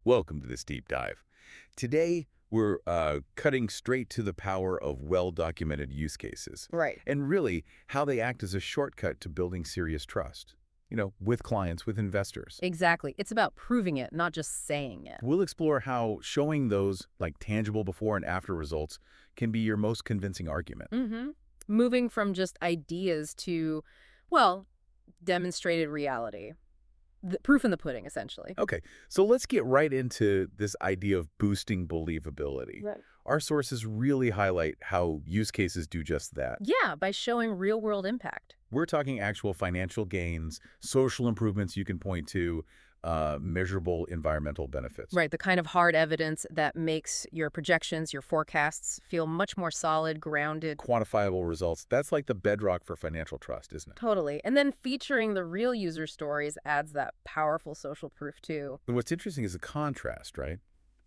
Welcome to this deep dive. Today, we're cutting straight to the power of well-documented use cases Right. and really how they act as a shortcut to building serious trust, with clients, with investors. Exactly. It's about proving it, not just saying it. We'll explore how showing those like tangible before and after results can be your most convincing argument. Mm-hmm. Moving from just ideas to, well, demonstrated reality. The proof in the pudding, essentially. Okay, so let's get right into this idea of boosting believability. Right. Our sources really highlight how use cases do just that. Yeah, by showing real-world impact. We're talking actual financial gains, social improvements you can point to, measurable environmental benefits. Right, the kind of hard evidence that makes your projections, your forecasts feel much more solid, grounded. Quantifiable results. That's like the bedrock for financial trust, isn't it? Totally. And then featuring the real user stories adds that powerful social proof, too. But what's interesting is the contrast, right?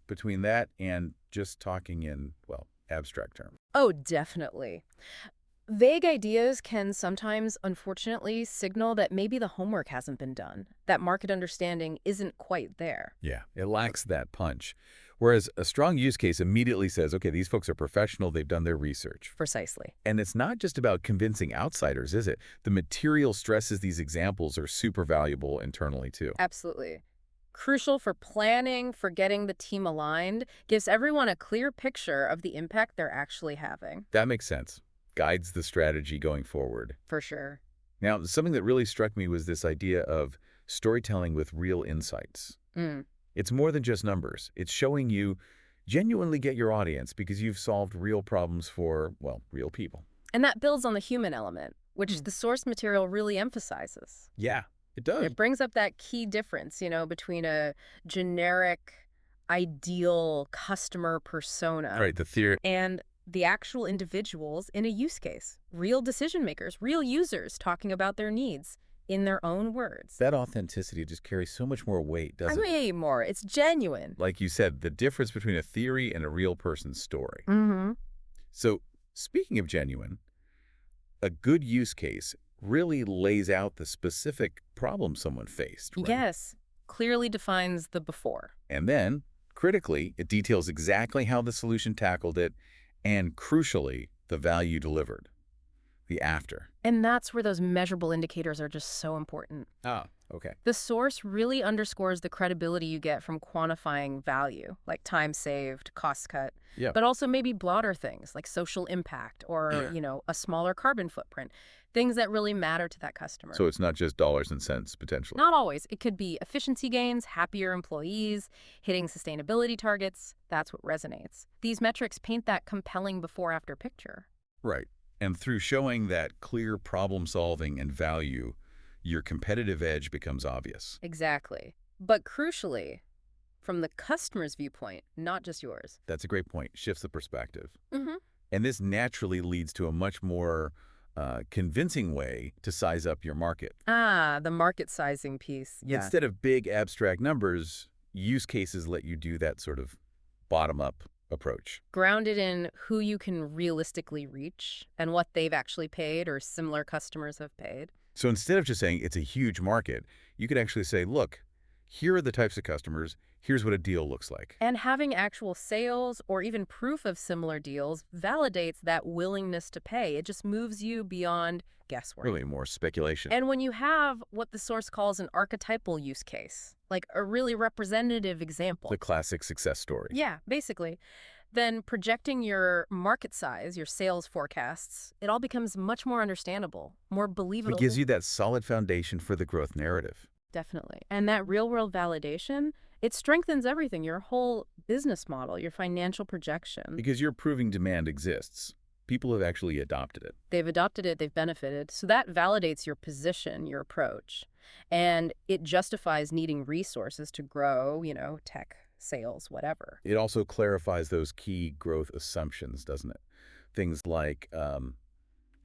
Between that and just talking in, well, abstract terms. Oh, definitely. Vague ideas can sometimes, unfortunately, signal that maybe the homework hasn't been done, that market understanding isn't quite there. Yeah, it lacks that punch. Whereas a strong use case immediately says, okay, these folks are professional, they've done their research. Precisely. And it's not just about convincing outsiders, is it? The material stresses these examples are super valuable internally, too. Absolutely. Crucial for planning, for getting the team aligned, gives everyone a clear picture of the impact they're actually having. That makes sense. Guides the strategy going forward. For sure. Now, something that really struck me was this idea of storytelling with real insights. Mm. It's more than just numbers. It's showing you genuinely get your audience because you've solved real problems for, well, real people. And that builds on the human element, which the source material really emphasizes. Yeah, it does. It brings up that key difference, between a generic, ideal customer persona Right, the theory. and the actual individuals in a use case. Real decision makers, real users talking about their needs in their own words. That authenticity just carries so much more weight, doesn't it? Way more. It's genuine. Like you said, the difference between a theory and a real person's story. Mm-hmm. So, speaking of genuine, a good use case really lays out the specific problem someone faced, right? Yes. Clearly defines the before. And then, critically, it details exactly how the solution tackled it and, crucially, the value delivered, the after. And that's where those measurable indicators are just so important. Ah, okay. The source really underscores the credibility you get from quantifying value, like time saved, cost cut, Yeah. but also maybe broader things like social impact or, a smaller carbon footprint, things that really matter to that customer. So it's not just dollars and cents, potentially. Not always. It could be efficiency gains, happier employees, hitting sustainability targets. That's what resonates. These metrics paint that compelling before-after picture. Right. And through showing that clear problem-solving and value, your competitive edge becomes obvious. Exactly. But crucially, from the customer's viewpoint, not just yours. That's a great point. Shifts the perspective. Mm-hmm. And this naturally leads to a much more convincing way to size up your market. Ah, the market sizing piece. Yeah. Instead of big abstract numbers, use cases let you do that sort of bottom-up approach. Grounded in who you can realistically reach and what they've actually paid or similar customers have paid. So instead of just saying it's a huge market, you could actually say, look, here are the types of customers, here's what a deal looks like. And having actual sales or even proof of similar deals validates that willingness to pay. It just moves you beyond guesswork. Really more speculation. And when you have what the source calls an archetypal use case, like a really representative example. The classic success story. Yeah, basically. Then projecting your market size, your sales forecasts, it all becomes much more understandable, more believable. It gives you that solid foundation for the growth narrative. Definitely. And that real-world validation, it strengthens everything, your whole business model, your financial projection. Because you're proving demand exists. People have actually adopted it. They've adopted it, they've benefited. So that validates your position, your approach. And it justifies needing resources to grow, tech, sales, whatever. It also clarifies those key growth assumptions, doesn't it? Things like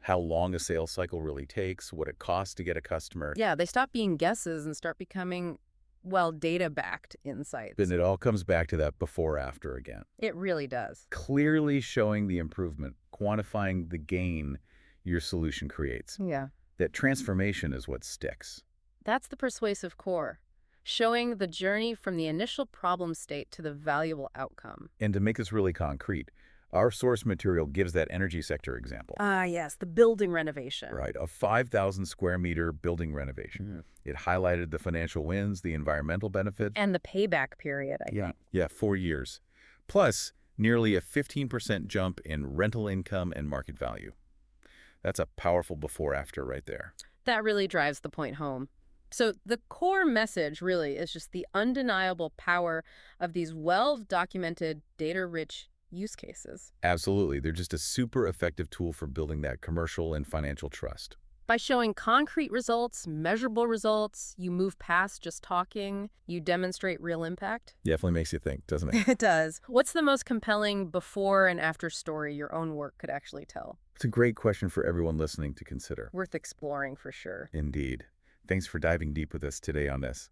how long a sales cycle really takes, what it costs to get a customer. Yeah, they stop being guesses and start becoming, well, data-backed insights. And it all comes back to that before-after again. It really does. Clearly showing the improvement, quantifying the gain your solution creates. Yeah. That transformation is what sticks. That's the persuasive core. showing the journey from the initial problem state to the valuable outcome. And to make this really concrete, our source material gives that energy sector example. Ah, yes, the building renovation. Right, a 5,000 square meter building renovation. Mhm. It highlighted the financial wins, the environmental benefit. And the payback period, I think. Yeah, 4 years. Plus, nearly a 15% jump in rental income and market value. That's a powerful before-after right there. That really drives the point home. So the core message really is just the undeniable power of these well-documented, data-rich use cases. Absolutely, they're just a super effective tool for building that commercial and financial trust. By showing concrete results, measurable results, you move past just talking, you demonstrate real impact. Definitely makes you think, doesn't it? It does. What's the most compelling before and after story your own work could actually tell? It's a great question for everyone listening to consider. Worth exploring for sure. Indeed. Thanks for diving deep with us today on this.